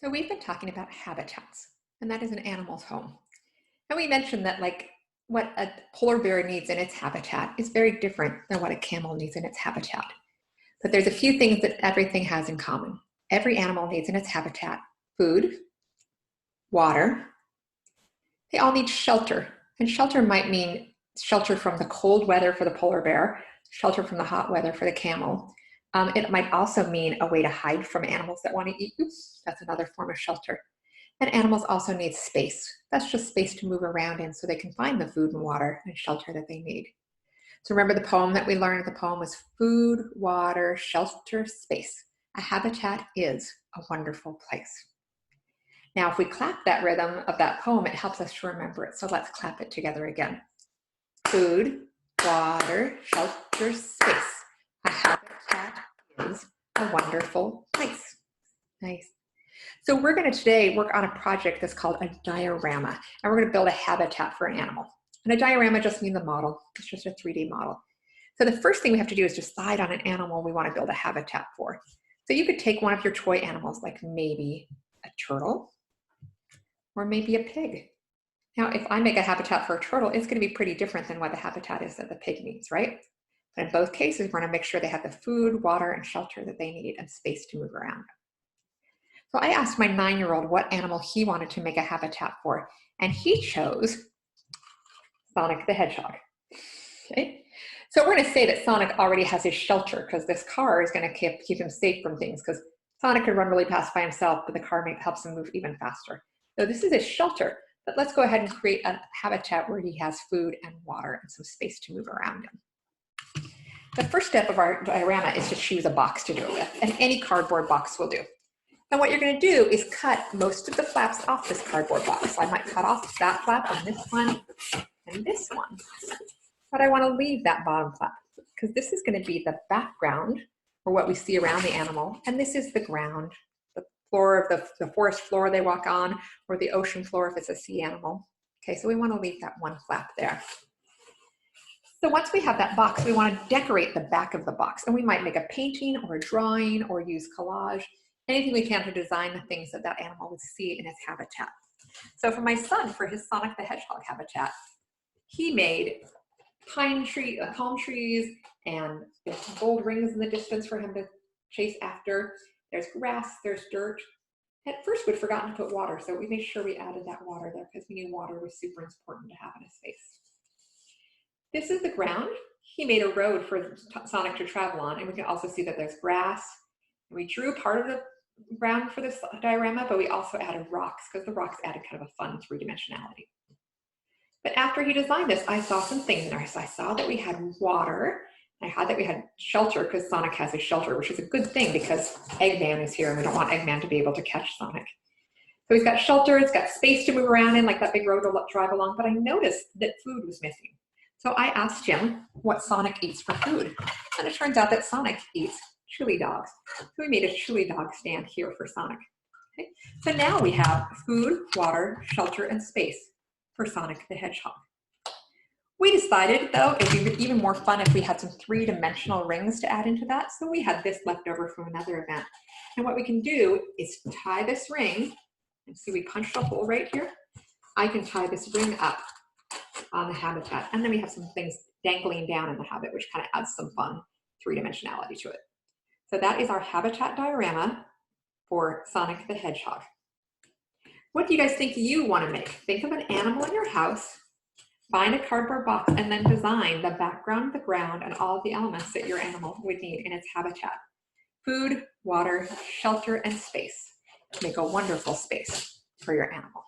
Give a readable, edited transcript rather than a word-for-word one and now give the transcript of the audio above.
So we've been talking about habitats, and that is an animal's home. And we mentioned that what a polar bear needs in its habitat is very different than what a camel needs in its habitat. But there's a few things that everything has in common. Every animal needs in its habitat food, water. They all need shelter. And shelter might mean shelter from the cold weather for the polar bear, shelter from the hot weather for the camel. It might also mean a way to hide from animals that want to eat you. That's another form of shelter. And animals also need space. That's just space to move around in so they can find the food and water and shelter that they need. So remember the poem that we learned? The poem was food, water, shelter, space. A habitat is a wonderful place. Now, if we clap that rhythm of that poem, it helps us to remember it. So let's clap it together again. Food, water, shelter, space. A habitat is a wonderful place. Nice. So we're going to today work on a project that's called a diorama, and we're going to build a habitat for an animal. And a diorama just means a model. It's just a 3D model. So the first thing we have to do is decide on an animal we want to build a habitat for. So you could take one of your toy animals, like maybe a turtle or maybe a pig. Now, if I make a habitat for a turtle, it's going to be pretty different than what the habitat is that the pig needs, right? But in both cases, we're going to make sure they have the food, water, and shelter that they need and space to move around. So I asked my 9-year-old what animal he wanted to make a habitat for, and he chose Sonic the Hedgehog. Okay, so we're going to say that Sonic already has his shelter because this car is going to keep him safe from things, because Sonic can run really fast by himself, but the car helps him move even faster. So this is his shelter, but let's go ahead and create a habitat where he has food and water and some space to move around in. The first step of our diorama is to choose a box to do it with, and any cardboard box will do. And what you're going to do is cut most of the flaps off this cardboard box. So I might cut off that flap and this one and this one. But I want to leave that bottom flap because this is going to be the background for what we see around the animal. And this is the ground, the floor of the forest floor they walk on, or the ocean floor if it's a sea animal. Okay, so we want to leave that one flap there. So once we have that box, we want to decorate the back of the box. And we might make a painting or a drawing or use collage. Anything we can to design the things that that animal would see in its habitat. So for my son, for his Sonic the Hedgehog habitat, he made palm trees, and there's some gold rings in the distance for him to chase after. There's grass, there's dirt. At first, we'd forgotten to put water, so we made sure we added that water there because we knew water was super important to have in a space. This is the ground. He made a road for Sonic to travel on, and we can also see that there's grass. We drew part of the ground for this diorama, but we also added rocks because the rocks added kind of a fun three-dimensionality. But after he designed this, I saw some things in there. So I saw that we had water, and I had that we had shelter because Sonic has a shelter, which is a good thing because Eggman is here and we don't want Eggman to be able to catch Sonic. So he's got shelter, it's got space to move around in, like that big road to drive along, but I noticed that food was missing. So I asked him what Sonic eats for food. And it turns out that Sonic eats chili dogs. So we made a chili dog stand here for Sonic. Okay? So now we have food, water, shelter, and space for Sonic the Hedgehog. We decided, though, it would be even more fun if we had some three-dimensional rings to add into that. So we had this left over from another event. And what we can do is tie this ring, and see we punched a hole right here. I can tie this ring up on the habitat. And then we have some things dangling down in the habit, which kind of adds some fun three-dimensionality to it. So that is our habitat diorama for Sonic the Hedgehog. What do you guys think you want to make? Think of an animal in your house, find a cardboard box, and then design the background, the ground, and all of the elements that your animal would need in its habitat. Food, water, shelter, and space. Make a wonderful space for your animal.